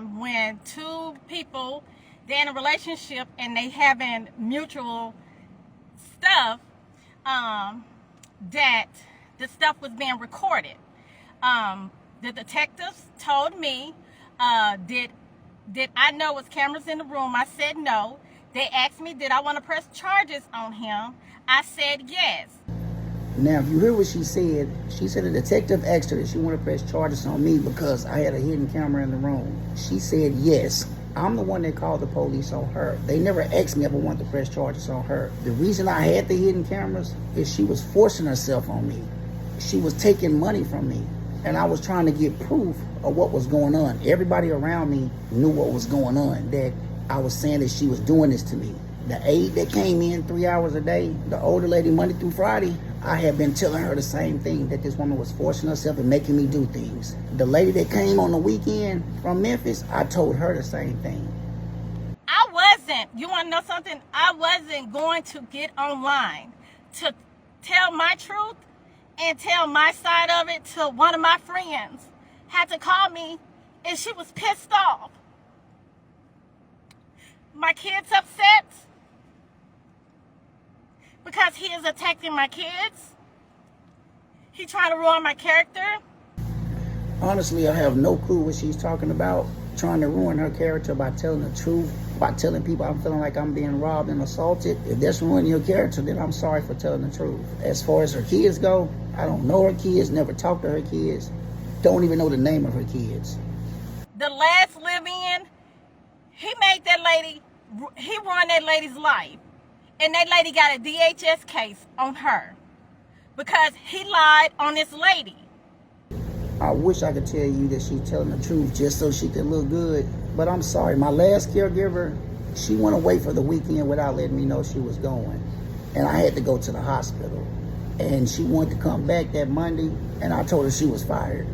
when two people, they're in a relationship and they having mutual stuff, that the stuff was being recorded. The detectives told me, did I know was cameras in the room? I said no. They asked me, did I want to press charges on him? I said yes. Now, if you hear what she said the detective asked her if she wanted to press charges on me because I had a hidden camera in the room. She said yes. I'm the one that called the police on her. They never asked me if I wanted to press charges on her. The reason I had the hidden cameras is she was forcing herself on me. She was taking money from me. And I was trying to get proof of what was going on. Everybody around me knew what was going on, that I was saying that she was doing this to me. The aide that came in 3 hours a day, the older lady Monday through Friday, I had been telling her the same thing, that this woman was forcing herself and making me do things. The lady that came on the weekend from Memphis, I told her the same thing. You want to know something? I wasn't going to get online to tell my truth and tell my side of it to one of my friends. Had to call me and she was pissed off. My kid's upset because he is attacking my kids. He trying to ruin my character. Honestly, I have no clue what she's talking about. Trying to ruin her character by telling the truth, by telling people I'm feeling like I'm being robbed and assaulted. If that's ruining your character, then I'm sorry for telling the truth. As far as her kids go, I don't know her kids, never talked to her kids, don't even know the name of her kids. The last live-in, he made that lady, he ruined that lady's life. And that lady got a DHS case on her because he lied on this lady. I wish I could tell you that she's telling the truth just so she could look good. But I'm sorry, my last caregiver, she went away for the weekend without letting me know she was going. And I had to go to the hospital. And she wanted to come back that Monday, and I told her she was fired.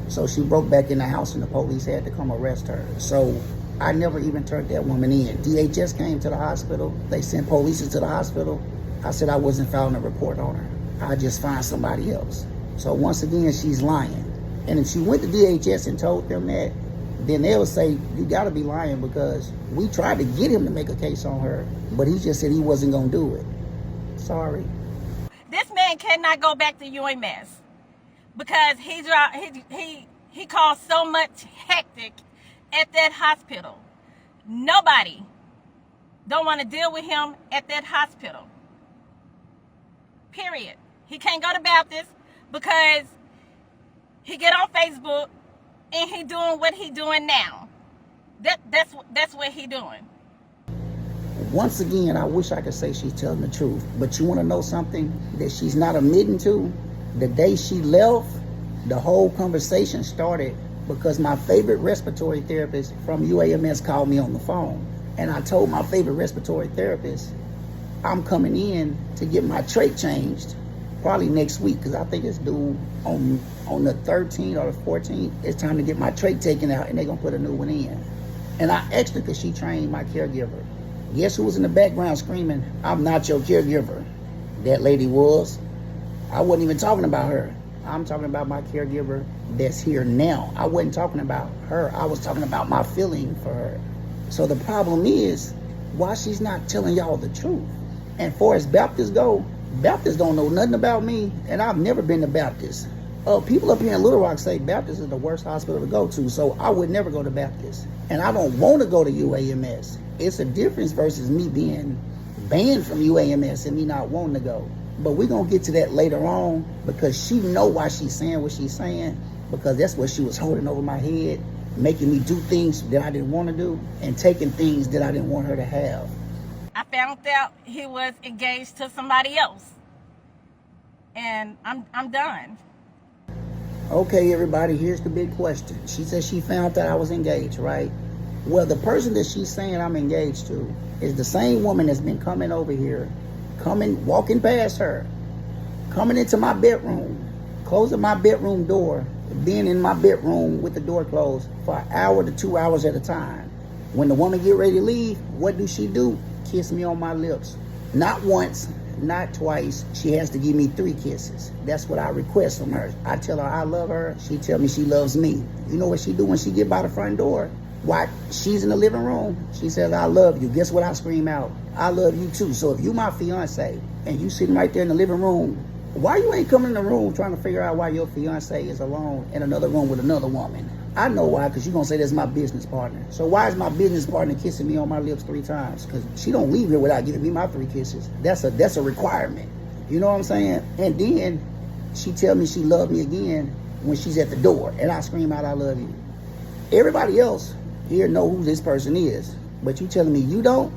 So she broke back in the house and the police had to come arrest her. So I never even turned that woman in. DHS came to the hospital. They sent police to the hospital. I said I wasn't filing a report on her. I'd just find somebody else. So once again, she's lying. And if she went to DHS and told them that, then they'll say, you gotta be lying because we tried to get him to make a case on her, but he just said he wasn't gonna do it. Sorry. This man cannot go back to UMS because he caused so much hectic at that hospital. Nobody don't want to deal with him at that hospital. Period. He can't go to Baptist because he get on Facebook and he doing what he doing now. That's what he doing. Once again, I wish I could say she's telling the truth, but you want to know something that she's not admitting to? The day she left, the whole conversation started because my favorite respiratory therapist from UAMS called me on the phone. And I told my favorite respiratory therapist, I'm coming in to get my trach changed probably next week because I think it's due on the 13th or the 14th. It's time to get my trach taken out and they're going to put a new one in. And I asked her because she trained my caregiver. Guess who was in the background screaming, I'm not your caregiver? That lady was. I wasn't even talking about her. I'm talking about my caregiver that's here now. I wasn't talking about her. I was talking about my feeling for her. So the problem is why she's not telling y'all the truth. And far as Baptists go, Baptists don't know nothing about me, and I've never been to Baptist. People up here in Little Rock say Baptist is the worst hospital to go to, so I would never go to Baptist. And I don't want to go to UAMS. It's a difference versus me being banned from UAMS and me not wanting to go. But we're going to get to that later on because she know why she's saying what she's saying, because that's what she was holding over my head, making me do things that I didn't want to do and taking things that I didn't want her to have. I found out he was engaged to somebody else. And I'm done. Okay, everybody, here's the big question. She said she found out I was engaged, right? Well, the person that she's saying I'm engaged to is the same woman that's been coming over here, walking past her, coming into my bedroom, closing my bedroom door, being in my bedroom with the door closed for an hour to 2 hours at a time. When the woman get ready to leave, what do? Kiss me on my lips. Not once, not twice. She has to give me 3 kisses. That's what I request from her. I tell her I love her. She tell me she loves me. You know what she do when she get by the front door? Why? She's in the living room. She says, I love you. Guess what I scream out? I love you too. So if you my fiance and you sitting right there in the living room, why you ain't coming in the room trying to figure out why your fiance is alone in another room with another woman? I know why, because you're going to say that's my business partner. So why is my business partner kissing me on my lips 3 times? Because she don't leave here without giving me my 3 kisses. That's a requirement. You know what I'm saying? And then she tell me she love me again when she's at the door, and I scream out, I love you. Everybody else here know who this person is, but you telling me you don't?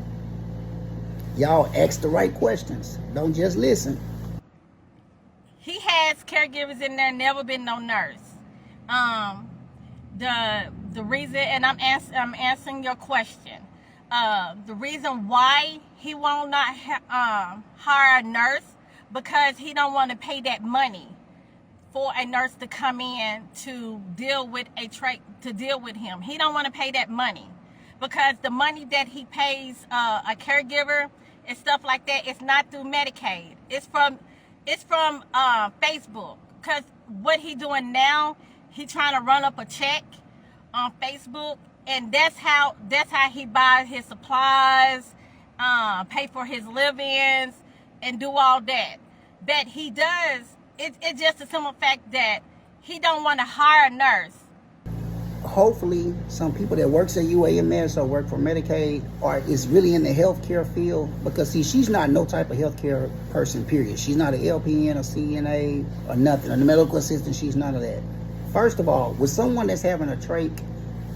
Y'all ask the right questions. Don't just listen. He has caregivers in there, never been no nurse. The reason, and I'm answering your question. The reason why he will not hire a nurse, because he don't want to pay that money for a nurse to come in to deal with him. He don't want to pay that money, because the money that he pays a caregiver and stuff like that, it's not through Medicaid. It's from Facebook. Because what he doing now, he trying to run up a check on Facebook, and that's how he buys his supplies, pay for his live-ins, and do all that. But he does. It's just a simple fact that he don't want to hire a nurse. Hopefully, some people that works at UAMS or work for Medicaid or is really in the healthcare field, because see, she's not no type of healthcare person, period. She's not an LPN or CNA or nothing, or the medical assistant. She's none of that. First of all, with someone that's having a trach,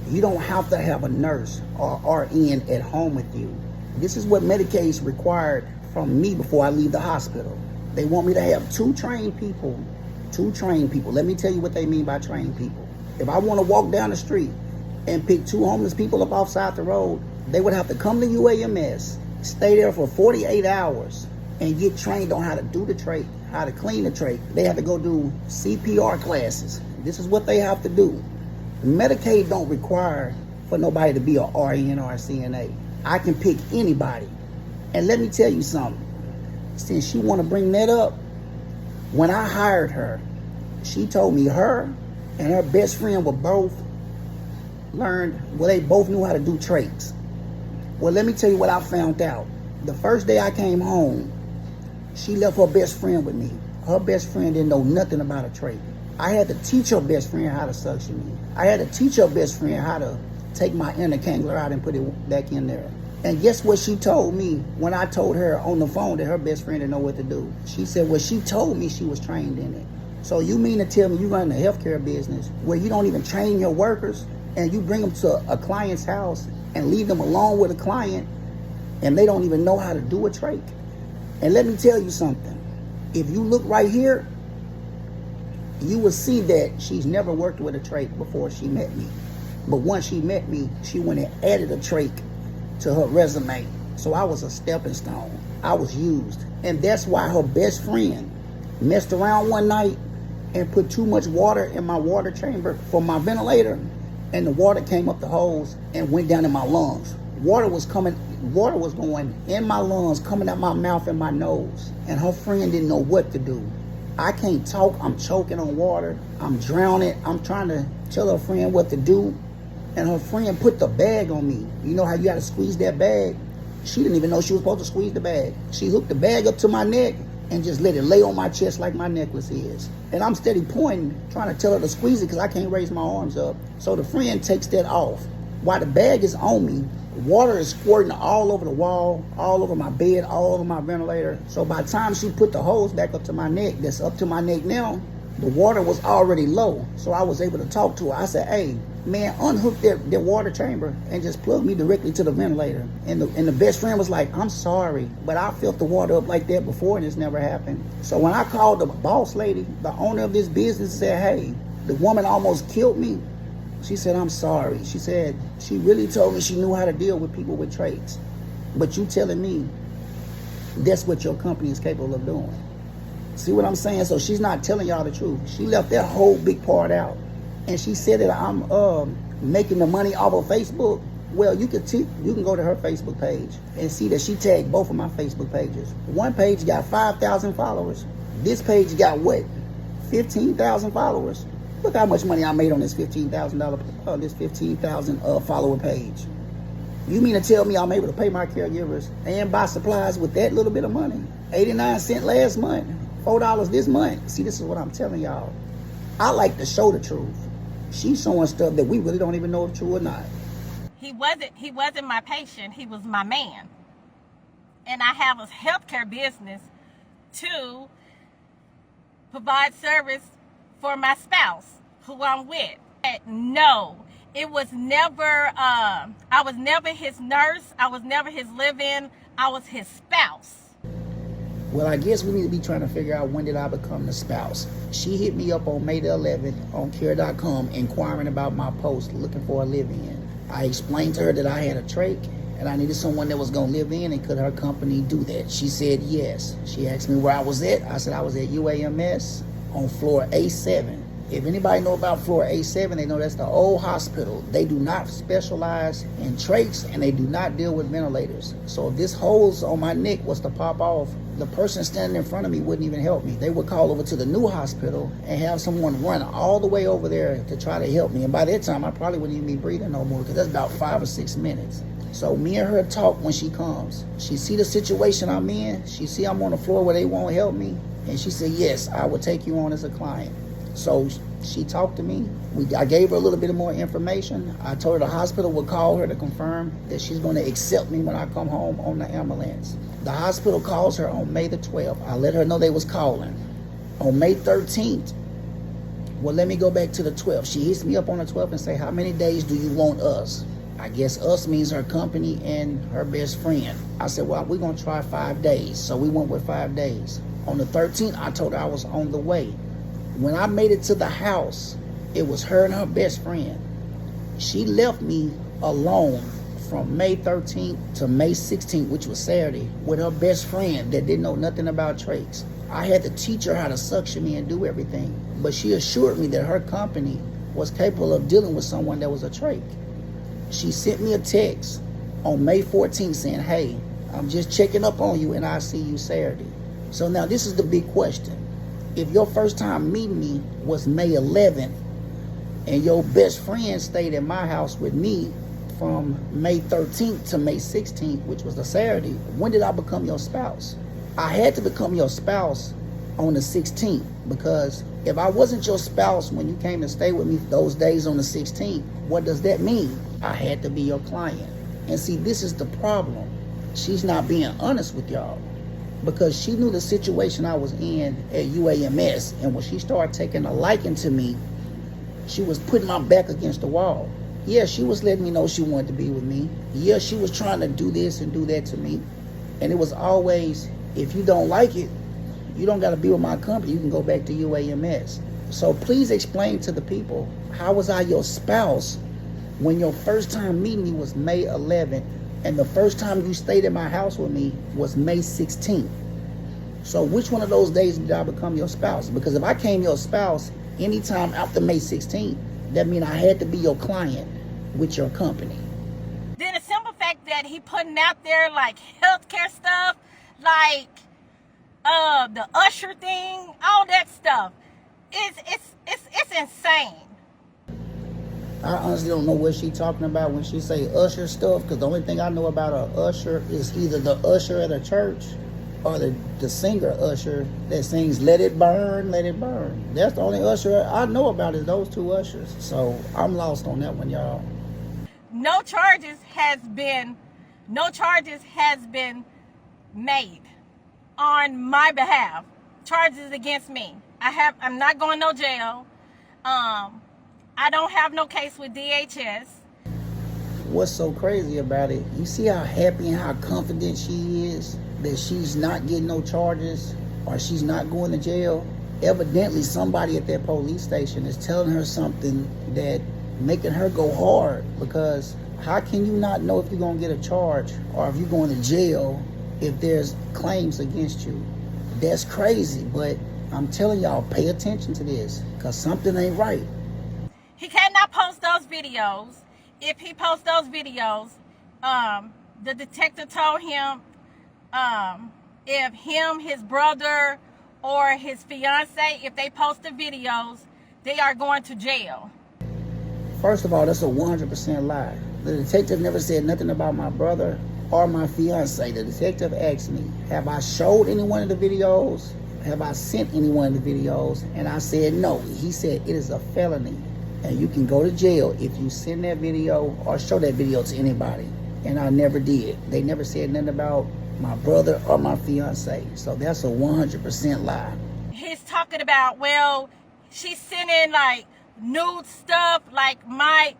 you don't have to have a nurse or RN at home with you. This is what Medicaid is required from me before I leave the hospital. They want me to have 2 trained people. 2 trained people. Let me tell you what they mean by trained people. If I want to walk down the street and pick 2 homeless people up offside the road, they would have to come to UAMS, stay there for 48 hours, and get trained on how to do the trach, how to clean the trach. They have to go do CPR classes. This is what they have to do. Medicaid don't require for nobody to be a RN or a CNA. I can pick anybody. And let me tell you something. Since she want to bring that up, when I hired her, she told me her and her best friend were both they both knew how to do trachs. Well, let me tell you what I found out. The first day I came home, she left her best friend with me. Her best friend didn't know nothing about a trach. I had to teach her best friend how to suction me. I had to teach her best friend how to take my intercangler out and put it back in there. And guess what she told me when I told her on the phone that her best friend didn't know what to do? She said, well, she told me she was trained in it. So you mean to tell me you run a healthcare business where you don't even train your workers, and you bring them to a client's house and leave them alone with a client, and they don't even know how to do a trach? And let me tell you something. If you look right here, you will see that she's never worked with a trach before she met me. But once she met me, she went and added a trach to her resume. So I was a stepping stone. I was used. And that's why her best friend messed around one night and put too much water in my water chamber for my ventilator, and the water came up the hose and went down in my lungs. Water was going in my lungs, coming out my mouth and my nose, and her friend didn't know what to do. I can't talk. I'm choking on water. I'm drowning. I'm trying to tell her friend what to do, and her friend put the bag on me. You know how you got to squeeze that bag? She didn't even know she was supposed to squeeze the bag. She hooked the bag up to my neck and just let it lay on my chest like my necklace is. And I'm steady pointing, trying to tell her to squeeze it because I can't raise my arms up. So the friend takes that off. While the bag is on me, water is squirting all over the wall, all over my bed, all over my ventilator. So by the time she put the hose back up to my neck, that's up to my neck now, the water was already low. So I was able to talk to her. I said, hey, man, unhook that water chamber and just plug me directly to the ventilator. And the best friend was like, I'm sorry, but I filled the water up like that before and it's never happened. So when I called the boss lady, the owner of this business, said, hey, the woman almost killed me. She said, I'm sorry. She said, she really told me she knew how to deal with people with trachs. But you telling me that's what your company is capable of doing. See what I'm saying? So she's not telling y'all the truth. She left that whole big part out. And she said that I'm making the money off of Facebook. Well, you can go to her Facebook page and see that she tagged both of my Facebook pages. One page got 5,000 followers. This page got what? 15,000 followers. Look how much money I made on this $15,000, this 15,000 follower page. You mean to tell me I'm able to pay my caregivers and buy supplies with that little bit of money? 89 cents last month, $4 this month. See, this is what I'm telling y'all. I like to show the truth. She's showing stuff that we really don't even know if true or not. He wasn't my patient, he was my man. And I have a healthcare business to provide service for my spouse who I'm with. No, it was never, I was never his nurse, I was never his live-in, I was his spouse. Well, I guess we need to be trying to figure out when did I become the spouse. She hit me up on May the 11th on care.com inquiring about my post looking for a live-in. I explained to her that I had a trach and I needed someone that was going to live in, and could her company do that? She said yes. She asked me where I was at. I said I was at UAMS on floor A7. If anybody know about floor A7, they know that's the old hospital. They do not specialize in trachs and they do not deal with ventilators. So if this holes on my neck was to pop off, the person standing in front of me wouldn't even help me. They would call over to the new hospital and have someone run all the way over there to try to help me. And by that time, I probably wouldn't even be breathing no more, because that's about 5 or 6 minutes. So me and her talk when she comes. She see the situation I'm in. She see I'm on the floor where they won't help me. And she said, yes, I will take you on as a client. So she talked to me. I gave her a little bit more information. I told her the hospital would call her to confirm that she's going to accept me when I come home on the ambulance. The hospital calls her on May the 12th. I let her know they was calling. On May 13th, well, let me go back to the 12th. She hits me up on the 12th and say, how many days do you want us? I guess us means her company and her best friend. I said, well, we're going to try 5 days. So we went with 5 days. On the 13th, I told her I was on the way. When I made it to the house, it was her and her best friend. She left me alone from May 13th to May 16th, which was Saturday, with her best friend that didn't know nothing about trachs. I had to teach her how to suction me and do everything. But she assured me that her company was capable of dealing with someone that was a trach. She sent me a text on May 14th saying, hey, I'm just checking up on you and I'll see you Saturday. So now this is the big question. If your first time meeting me was May 11th and your best friend stayed at my house with me from May 13th to May 16th, which was a Saturday, when did I become your spouse? I had to become your spouse on the 16th, because if I wasn't your spouse when you came to stay with me those days on the 16th, what does that mean? I had to be your client. And see, this is the problem. She's not being honest with y'all, because she knew the situation I was in at UAMS, and when she started taking a liking to me, she was putting my back against the wall. Yeah, she was letting me know she wanted to be with me. Yeah, she was trying to do this and do that to me. And it was always, if you don't like it, you don't got to be with my company. You can go back to UAMS. So please explain to the people, how was I your spouse when your first time meeting me was May 11th and the first time you stayed at my house with me was May 16th? So which one of those days did I become your spouse? Because if I came your spouse anytime after May 16th, that means I had to be your client with your company. Then the simple fact that he putting out there like healthcare stuff, like the Usher thing, all that stuff, it's insane. I honestly don't know what she's talking about when she say Usher stuff, because the only thing I know about a Usher is either the usher at a church or the singer Usher that sings Let It Burn, Let It Burn. That's the only Usher I know about, is those two ushers. So I'm lost on that one, y'all. No charges has been made on my behalf. Charges against me. I'm not going no jail. I don't have no case with DHS. What's so crazy about it, you see how happy and how confident she is that she's not getting no charges or she's not going to jail? Evidently somebody at that police station is telling her something that making her go hard, because how can you not know if you're going to get a charge or if you're going to jail if there's claims against you? That's crazy, but I'm telling y'all, pay attention to this, because something ain't right. He cannot post those videos. If he posts those videos, the detective told him if him, his brother, or his fiance, if they post the videos, they are going to jail. First of all, that's a 100% lie. The detective never said nothing about my brother or my fiance. The detective asked me, have I showed any one of the videos? Have I sent any one of the videos? And I said no. He said it is a felony and you can go to jail if you send that video or show that video to anybody. And I never did. They never said nothing about my brother or my fiance. So that's a 100% lie. He's talking about, well, she's sending like nude stuff, like my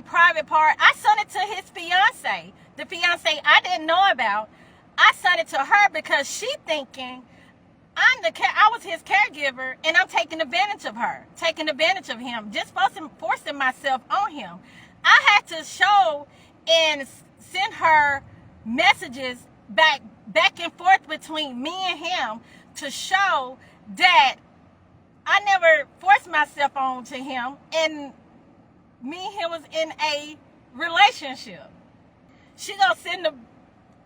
private part. I sent it to his fiance, the fiance I didn't know about. I sent it to her because she thinking I was his caregiver and I'm taking advantage of her, taking advantage of him, just forcing myself on him. I had to show and send her messages back and forth between me and him to show that I never forced myself on to him, and me and him was in a relationship. She gonna send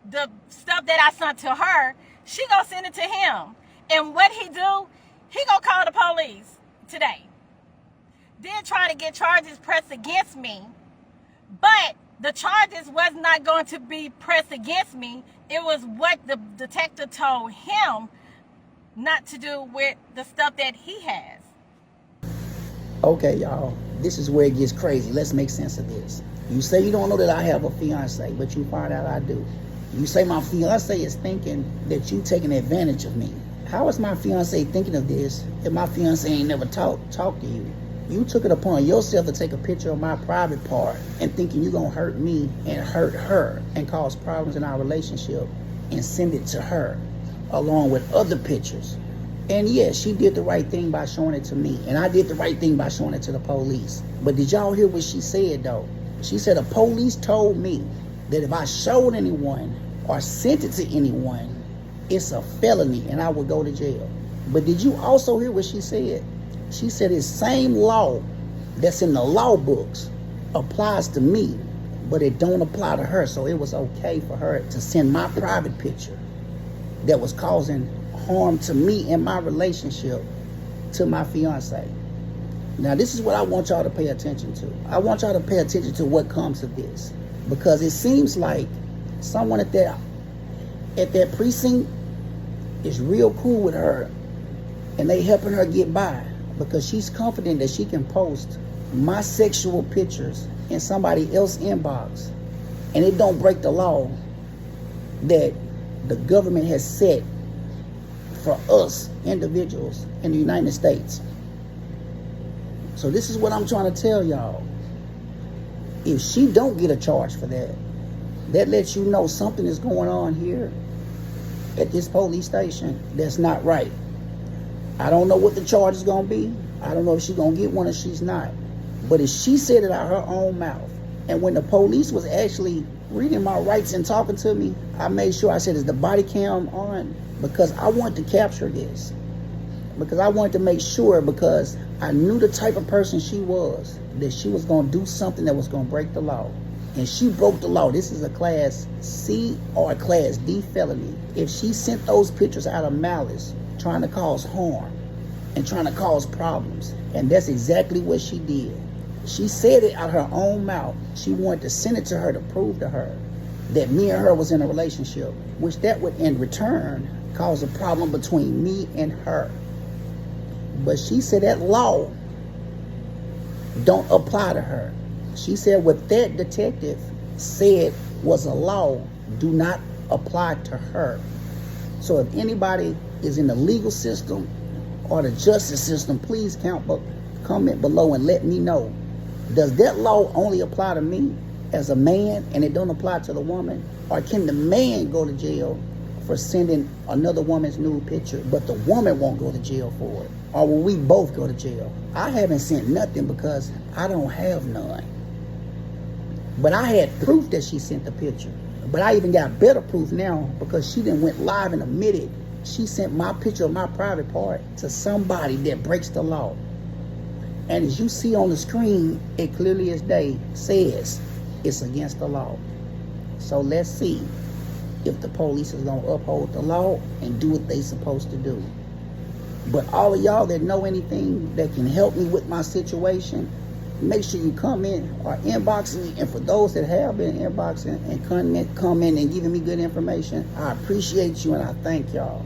the stuff that I sent to her, she gonna send it to him. And what he do, he gonna call the police today. Then try to get charges pressed against me. But the charges was not going to be pressed against me. It was what the detective told him not to do with the stuff that he has. Okay, y'all, this is where it gets crazy. Let's make sense of this. You say you don't know that I have a fiance, but you find out I do. You say my fiance is thinking that you taking advantage of me. How is my fiance thinking of this if my fiance ain't never talked to you? You took it upon yourself to take a picture of my private part and thinking you're gonna hurt me and hurt her and cause problems in our relationship and send it to her along with other pictures. And yes, she did the right thing by showing it to me, and I did the right thing by showing it to the police. But did y'all hear what she said though? She said the police told me that if I showed anyone or sent it to anyone, it's a felony and I would go to jail. But did you also hear what she said? She said the same law that's in the law books applies to me, but it don't apply to her. So it was okay for her to send my private picture that was causing harm to me and my relationship to my fiance. Now this is what I want y'all to pay attention to. I want y'all to pay attention to what comes of this, because it seems like someone at that precinct is real cool with her and they helping her get by because she's confident that she can post my sexual pictures in somebody else's inbox and it don't break the law that the government has set for us individuals in the United States. So this is what I'm trying to tell y'all. If she don't get a charge for that, that lets you know something is going on here at this police station that's not right. I don't know what the charge is going to be. I don't know if she's going to get one or she's not. But if she said it out her own mouth, and when the police was actually reading my rights and talking to me, I made sure I said, is the body cam on? Because I wanted to capture this. Because I wanted to make sure, because I knew the type of person she was, that she was going to do something that was going to break the law. And she broke the law. This is a Class C or a Class D felony. If she sent those pictures out of malice, trying to cause harm and trying to cause problems, and that's exactly what she did. She said it out of her own mouth. She wanted to send it to her to prove to her that me and her was in a relationship, which that would in return cause a problem between me and her. But she said that law don't apply to her. She said what that detective said was a law do not apply to her. So if anybody is in the legal system or the justice system, please comment below and let me know. Does that law only apply to me as a man and it don't apply to the woman? Or can the man go to jail for sending another woman's nude picture, but the woman won't go to jail for it? Or will we both go to jail? I haven't sent nothing because I don't have none. But I had proof that she sent the picture. But I even got better proof now because she then went live and admitted she sent my picture of my private part to somebody that breaks the law. And as you see on the screen, it clearly as day says it's against the law. So let's see if the police is going to uphold the law and do what they supposed to do. But all of y'all that know anything that can help me with my situation, make sure you come in or inbox me. And for those that have been inboxing and comment and giving me good information, I appreciate you and I thank y'all.